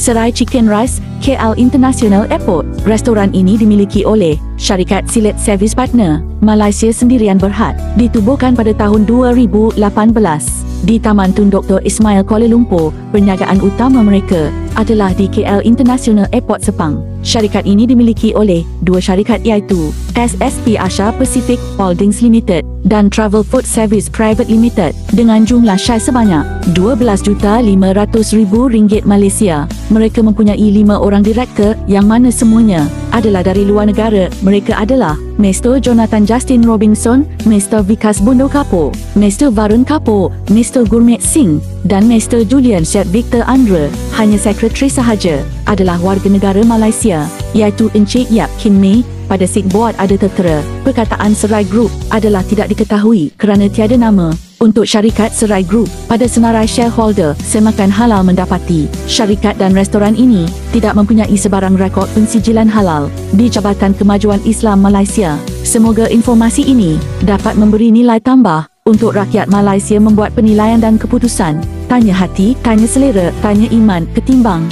Serai Chicken Rice, KL International Airport. Restoran ini dimiliki oleh Syarikat Silat Service Partner Malaysia Sendirian Berhad, ditubuhkan pada tahun 2018 di Taman Tun Dr. Ismail Kuala Lumpur. Perniagaan utama mereka adalah di KL International Airport Sepang. Syarikat ini dimiliki oleh dua syarikat iaitu SSP Asia Pacific Holdings Limited dan Travel Food Service Private Limited dengan jumlah syai sebanyak RM12,500,000 Malaysia. Mereka mempunyai 5 orang direktor yang mana semuanya adalah dari luar negara. Mereka adalah Mr. Jonathan Justin Robinson, Mr. Vikas Bundo Kapoor, Mr. Varun Kapoor, Mr. Gurmeet Singh dan Mr. Julian Syed Victor Andra. Hanya sekretari sahaja adalah warga negara Malaysia iaitu Encik Yap Kin Mei. Pada seat board ada tertera, perkataan Serai Group adalah tidak diketahui kerana tiada nama. Untuk syarikat Serai Group, pada senarai shareholder semakan halal mendapati syarikat dan restoran ini tidak mempunyai sebarang rekod pensijilan halal di Jabatan Kemajuan Islam Malaysia. Semoga informasi ini dapat memberi nilai tambah untuk rakyat Malaysia membuat penilaian dan keputusan. Tanya hati, tanya selera, tanya iman ketimbang